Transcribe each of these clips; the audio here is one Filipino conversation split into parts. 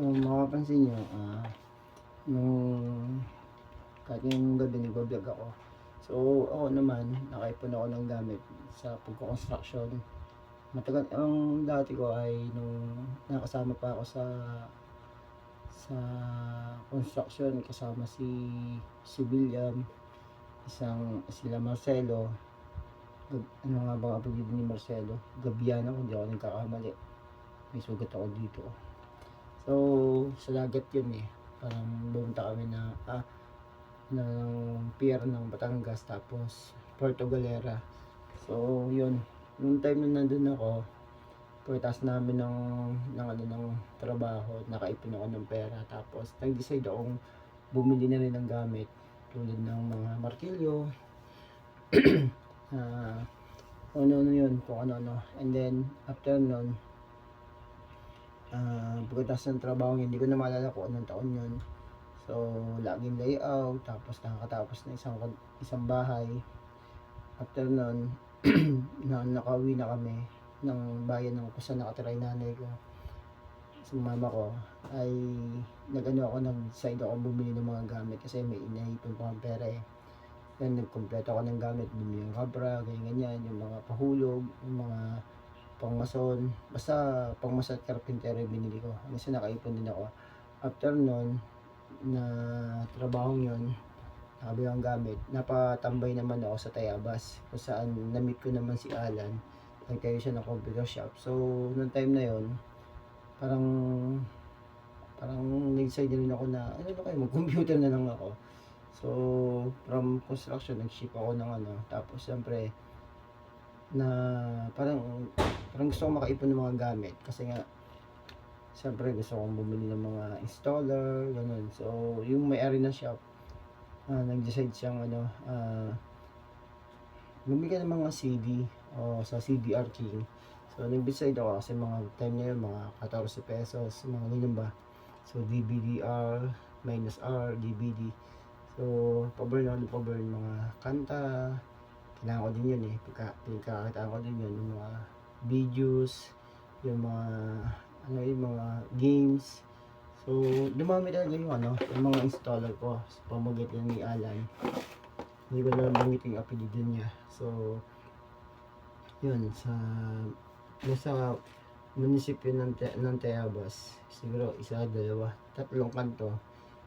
Kung mapapansin nyo, nung kahit yung gabi nagbablog ako. So, ako naman, nakaipon ako ng gamit sa pagko-construction. Matagal, ang dati ko ay nung nakasama pa ako sa construction, kasama si William, sila Marcelo. Ano nga ba ang apelyido ni Marcelo? Gabiano, kung di ako nagkakamali. May sugat ako dito. So, sa dagat yun eh. Parang bumunta kami ng pier ng Batangas, tapos Puerto Galera. So, yun. Noong time na nandun ako, pagkatapos namin ng trabaho, nakaipon ako ng pera. Tapos, nag-decide akong bumili na rin ng gamit. Tulad ng mga martilyo, ano-ano yun, kung ano-ano. And then, after nun, pagkatapos ng trabaho, hindi ko na maalala kung anong taon yun. So, laging layout, tapos nakakatapos na isang bahay. After nun, nakauwi na kami ng bayan ng kung saan nakatira yung nanay ko. Sa mama ko, ay nag-decide ako bumili ng mga gamit kasi may inaipon pa ang pera eh. Then, nagkompleto ako ng gamit, bumili ng kabra, ganyan, yung mga pahulog, yung mga pangmason, basta pangmason at carpentero yung binili ko. Kasi nakaipon din ako. After nun, na trabahong yun, nakabili ang gamit, napatambay naman ako sa Tayabas, kung saan na-meet ko naman si Alan. Nagtayo siya ng computer shop. So, noong time na yun, parang nag-decide rin ako na, ano na kayo, mag-computer na lang ako. So, from construction, nag-ship ako ng tapos siyempre, na parang gusto ko makaipon ng mga gamit kasi nga siyempre gusto kong bumili ng mga installer ganun. So yung may-ari ng shop, nag-decide siyang bumili ng mga CD o sa CDR King. So nag-decide ako kasi mga time na yun, mga 14 pesos, mga ganyan ba. So DVD-R, minus R, DVD. So pa-burn mga kanta. Kailangan ko din yun eh. Pinagkakakitaan ko din yun, yung mga videos, yung mga games. So, dumami talaga yung mga installer ko sa pamamagitan ni Alan. Hindi ko na bangit yung apelido niya. So, yun, nasa munisipyo ng Tayabas, siguro isa, dalawa, tatlong kanto,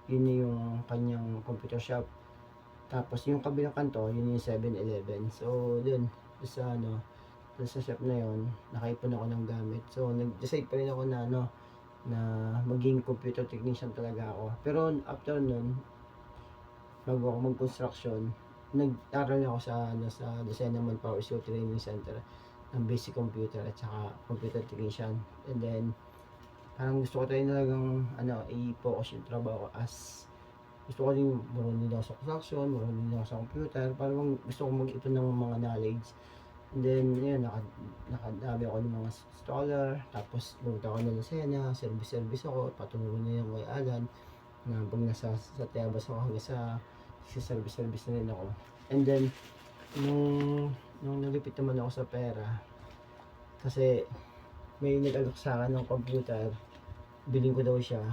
yun yung kanyang computer shop. Tapos yung kabilang kanto, yun yung 7-Eleven. So, dun sa shop na yun, nakaipon ako ng gamit. So, nag-decide pa rin ako na maging computer technician talaga ako. Pero after nun, bago ako mag-construction, nag-aral ako sa Lucena Manpower Skill Training Center ng basic computer at saka computer technician. And then, parang gusto ko tayo talagang i-focus yung trabaho as gusto ko din marunong din ako sa construction, marunong din ako sa computer, parang gusto ko mag-ipon ng mga knowledge. And then, yun, nakadami ako ng mga installer, tapos pumunta ako ng Lucena, service ako, patuloy na yung may Alan, na pag nasa Tayabas ako hanggang sa service na rin ako. And then, nung nalipit naman ako sa pera, kasi may nag-alok sa akin ng computer, bilhin ko daw siya,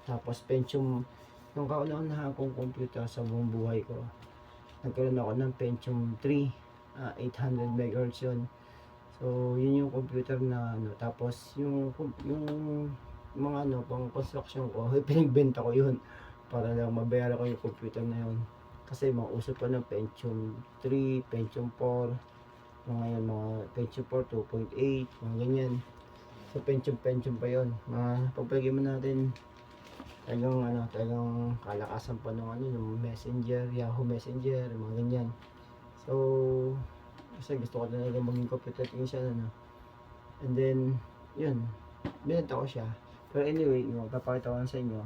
tapos Pentium, nung kauna-unahan kong computer sa buong buhay ko, nagkaroon ako ng Pentium 3, 800 MHz yun. So, yun yung computer na tapos yung mga pang construction ko, pinagbenta ko yun para lang mabayaran ko yung computer na yun. Kasi mauso pa ng Pentium 3, Pentium 4, ngayon mga Pentium 4, 2.8, mga ganyan. So, Pentium pa yun. Pagpalagay mo natin, talagang kalakasan pa ng Messenger, Yahoo Messenger, mga ganyan. So, kasi gusto ko talaga maging computer technician And then, yun, binenta ko siya. Pero anyway, magpapakita ko sa inyo,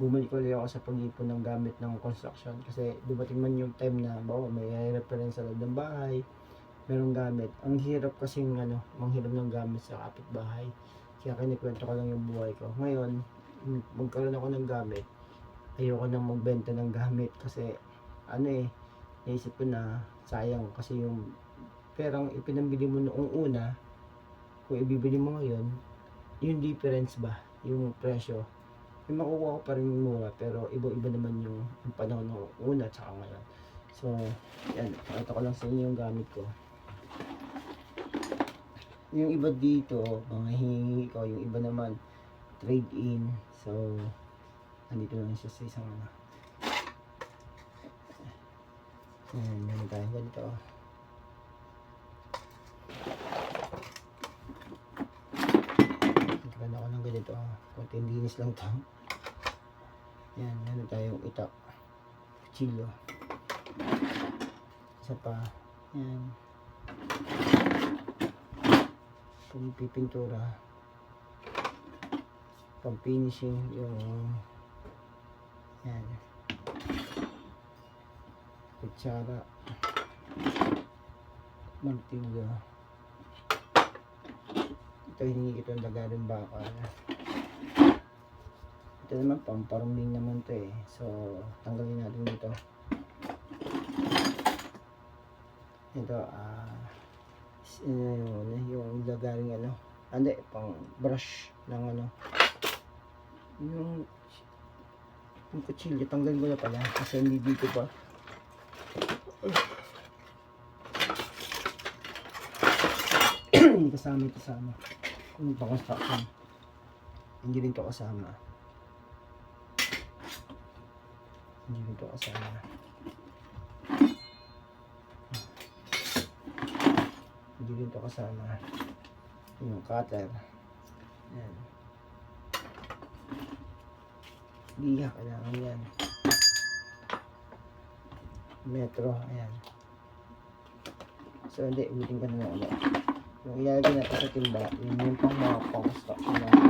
bumalik ko ulit ako sa pag-ipon ng gamit ng construction kasi dumating man yung time na may reference sa loob ng bahay, merong gamit. Ang hirap kasing manghiram ng gamit sa kapitbahay. Kaya kinikwento ko lang yung buhay ko. Ngayon, magkaroon ako ng gamit, ayoko nang magbenta ng gamit kasi naisip ko na sayang kasi yung perang ipinambili mo noong una, kung ibibili mo ngayon, yung difference ba, yung presyo, may makukuha ko pa rin mura, pero iba-iba naman yung panahon ng una tsaka ngayon. So, yan, pakita ko lang sa inyo yung gamit ko. Yung iba dito, mga hihingi ko, yung iba naman, trade-in. So, nandito lang siya sa isang meron tayo ganito. Nagkaroon ako ng ganito. Kunting linis lang to. Yan, meron tayong itak. Kuchilyo. Isa pa. Yan. Pipintura. Pang finishing yung yan. Kutsara. Martilyo. Ito hiningi ko itong lagarin bakal. Ito naman pamparuming naman to eh. So tanggalin natin dito. Ito yung lagaring ano. Hindi, pang brush ng ano. Yung kutsilyo tanggalin ko na pala kasi hindi dito pa. Hindi kasama ito sa ano. Yung pang-construction. Hindi rin ito kasama. Hindi rin ito kasama. Hindi rin ito kasama. Yung cutter. Yan. Liha, kailangan yan. Metro, ayan. So, hindi, ulitin ka na lang ulit. Yung ilalagay natin sa timba, yun yung pang mga pang-construction natin.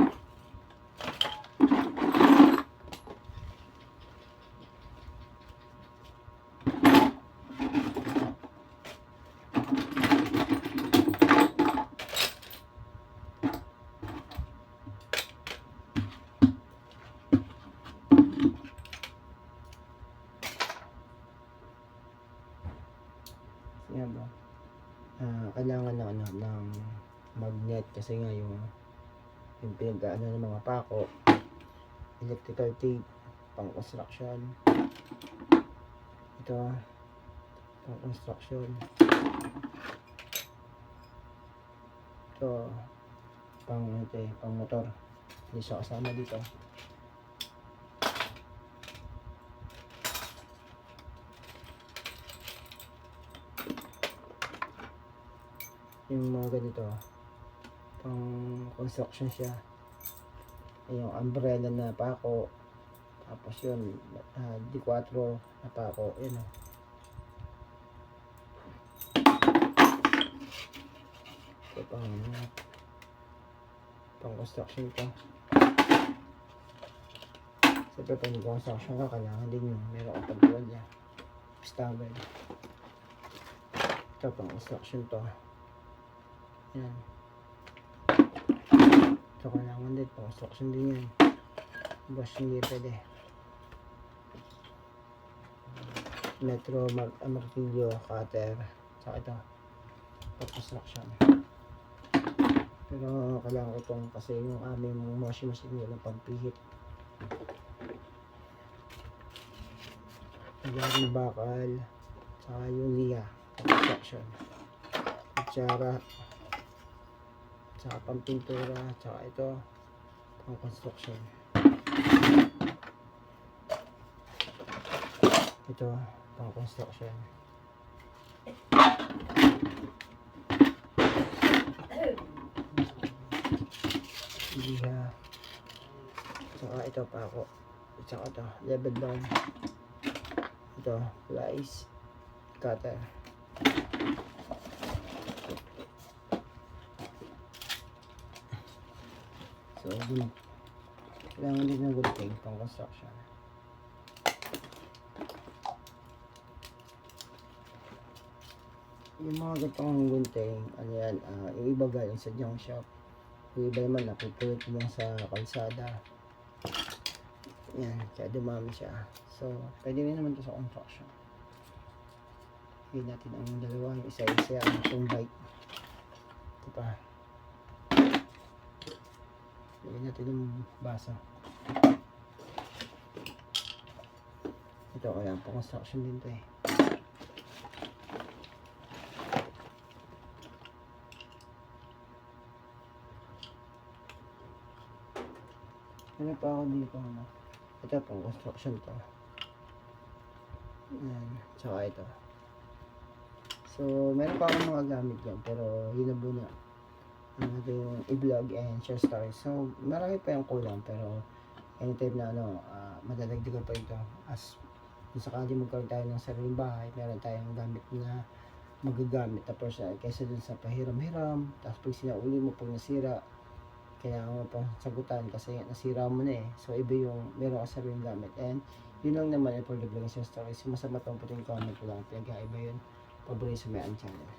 Yan ba? Kailangan ng ano ng magnet kasi nga yung pinag-ano ng mga pako, electrical tape, pang construction. Ito pang construction. Ito pang motor. Hindi siya kasama dito. Yung mga ganito pang construction siya. Yung umbrella na pako, tapos yun D4 na pako, yun o. Ito pang construction ito. Siyempre pang construction ka, kailangan din yung meron kang pagbuwal niya, stable. Ito pang construction to. Yan. Ito kailangan din, pang-construction din yan. Basta hindi pwede. Metro, martilyo, cutter, saka ito, pang-construction. Pero kailangan ko itong kasi yung aming machine walang pagpihit. Lagaring bakal, saka yung liya, pang-construction. Kutsara, saka pampintura, saka ito pang construction. Ito pang construction. Liha, saka ito pa ako, saka ito level down, ito plies, cutter. So, kailangan din ng gunting pang construction. Yung mga gatong gunting, ano yan, yung iba galing sa junk shop. Yung iba naman, napupulot lang sa kalsada. Yan, kaya dumami siya. So, pwede rin naman ito sa construction. Higyan natin ang dalawa, yung isa-isa, yung bike. Ito pa. Lagyan natin yung basa. Ito kaya po construction din to eh. Ano pa ako dito ano? Ito po construction to. Ayan. Tsaka ito. So, meron pa akong mga gamit dyan, pero yun na muna. Ito yung i-vlog and share stories. So, marami pa yung kulang, pero anytime na madadagdagan pa ito. As kung sakali magkaroon tayo ng sariling bahay, meron tayong gamit na magagamit na personal kaysa dun sa pahiram-hiram. Tapos pag sinauli mo, pag nasira, kaya mo pang sagutan kasi nasira mo na eh. So, iba yung meron ka sariling gamit. And yun lang naman for the vlog and share stories. Yung masama tong puting comment ko lang, pinag-iba yun. Paborito sa may channel.